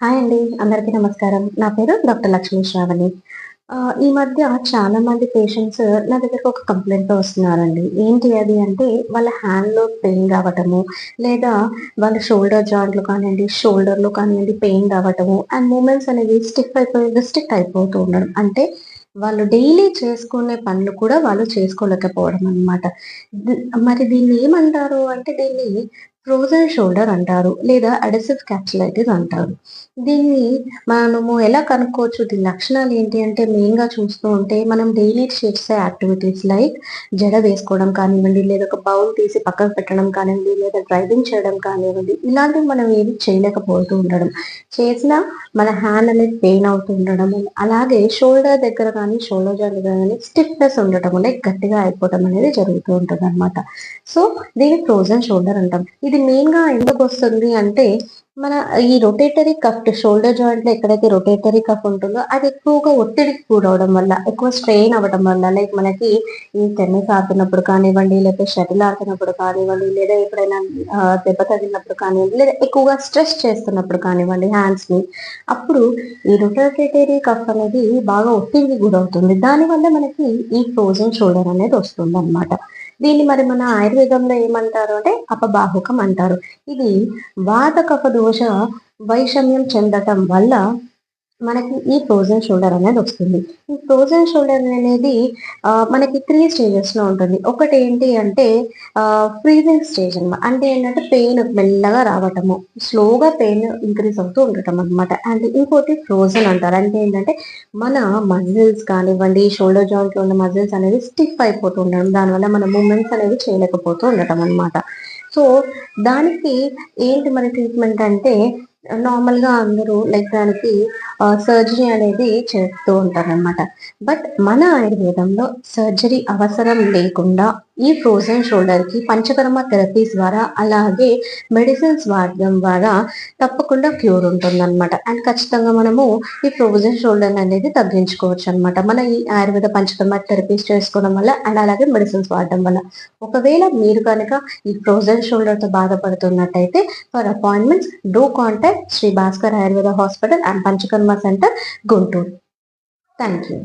Hi అండి. అందరికీ నమస్కారం. నా పేరు డాక్టర్ లక్ష్మీ శ్రావణి. ఈ మధ్య చాలా మంది పేషెంట్స్ నా దగ్గరకు ఒక కంప్లెయింట్‌తో వస్తున్నారండి. ఏంటి అది అంటే వాళ్ళ హ్యాండ్‌లో పెయిన్ రావటము, లేదా వాళ్ళ షోల్డర్ జాయింట్‌లో కానియండి, షోల్డర్‌లో కానియండి పెయిన్ రావటము అండ్ మూవ్‌మెంట్స్ అనేవి రిస్ట్రిక్ట్ అయిపోతూ ఉండడం. అంటే వాళ్ళు డైలీ చేసుకునే పనులు కూడా వాళ్ళు చేసుకోలేకపోవడం అన్నమాట. ది మరి దీన్ని ఏమంటారు అంటే దీన్ని ఫ్రోజెన్ షోల్డర్ అంటారు. లేదా అడెసివ్ క్యాప్సులైటిస్ అంటారు. దీన్ని మనము ఎలా కనుక్కోవచ్చు? దీని లక్షణాలు ఏంటి అంటే మెయిన్‌గా చూస్తూ ఉంటే మనం డైలీ చేసే యాక్టివిటీస్ లైక్ జడ వేసుకోవడం కానివ్వండి, లేదా ఒక బౌల్ తీసి పక్కకు పెట్టడం కానివ్వండి, లేదా డ్రైవింగ్ చేయడం కానివ్వండి, ఇలాంటివి మనం ఏవి చేయలేకపోతూ ఉండడం. చేసినా మన హ్యాండ్ అనేది పెయిన్ అవుతూ ఉండడము, అలాగే షోల్డర్ దగ్గర కానీ, షోల్డర్ జాయింట్ దగ్గర గానీ స్టిఫ్‌నెస్ ఉండటము, లైక్ గట్టిగా అయిపోవడం అనేది జరుగుతూ ఉంటదనమాట. సో, దీన్ని ఫ్రోజెన్ షోల్డర్ అంటాం. ఇది మెయిన్‌గా ఎందుకొస్తుంది అంటే మన ఈ రొటేటరీ కఫ్ షోల్డర్ జాయింట్‌లో ఎక్కడైతే రొటేటరీ కఫ్ ఉంటుందో అది ఎక్కువగా ఒత్తిడికి గురవ్వడం వల్ల, ఎక్కువ స్ట్రెయిన్ అవ్వడం వల్ల లైక్ మనకి ఈ టెన్నిస్ ఆడుతున్నప్పుడు కానివ్వండి, లేకపోతే షటిల్ ఆడుతున్నప్పుడు కానివ్వండి, లేదా ఎప్పుడైనా దెబ్బ తగిలినప్పుడు కానివ్వండి, లేదా ఎక్కువగా స్ట్రెస్ చేస్తున్నప్పుడు కానివ్వండి హ్యాండ్స్‌ని, అప్పుడు ఈ రొటేటరీ కఫ్ అనేది బాగా ఒత్తిడికి గురవుతుంది. దానివల్ల మనకి ఈ ఫ్రోజెన్ షోల్డర్ అనేది వస్తుందన్నమాట. దీన్ని మరి మన ఆయుర్వేదంలో ఏమంటారు అంటే అపబాహుకం అంటారు. ఇది వాత కఫ దోష వైషమ్యం చెందటం వల్ల మనకి ఈ ఫ్రోజెన్ షోల్డర్ అనేది వస్తుంది. ఈ ఫ్రోజెన్ షోల్డర్ అనేది మనకి 3 స్టేజెస్‌లో ఉంటుంది. ఒకటేంటి అంటే ఫ్రీజింగ్ స్టేజ్ అన్నమాట. అంటే ఏంటంటే పెయిన్ మెల్లగా రావటము, స్లోగా పెయిన్ ఇంక్రీజ్ అవుతూ ఉండటం అన్నమాట. అండ్ ఇంకోటి ఫ్రోజెన్ అంటారు. అంటే ఏంటంటే మన మజిల్స్ కానివ్వండి, షోల్డర్ జాయింట్‌లో ఉన్న మజిల్స్ అనేవి స్టిఫ్ అయిపోతూ ఉండడం. దానివల్ల మన మూవ్‌మెంట్స్ అనేవి చేయలేకపోతూ ఉండటం అన్నమాట. సో, దానికి ఏంటి మరి ట్రీట్మెంట్ అంటే నార్మల్‌గా అందరూ లైక్ దానికి సర్జరీ అనేది చేస్తూ ఉంటారనమాట. బట్ మన ఆయుర్వేదంలో సర్జరీ అవసరం లేకుండా ఈ ఫ్రోజెన్ షోల్డర్‌కి పంచకర్మ థెరపీస్ ద్వారా, అలాగే మెడిసిన్స్ వాడడం ద్వారా తప్పకుండా క్యూర్ ఉంటుందనమాట. అండ్ ఖచ్చితంగా మనము ఈ ఫ్రోజెన్ షోల్డర్ అనేది తగ్గించుకోవచ్చనమాట. మన ఈ ఆయుర్వేద పంచకర్మ థెరపీస్ చేసుకోవడం వల్ల అండ్ అలాగే మెడిసిన్స్ వాడడం వల్ల. ఒకవేళ మీరు కనుక ఈ ఫ్రోజెన్ షోల్డర్‌తో బాధపడుతున్నట్టయితే for appointments do contact Shri Bhaskar Ayurveda hospital and Panchakarma centre, Guntur. Thank you.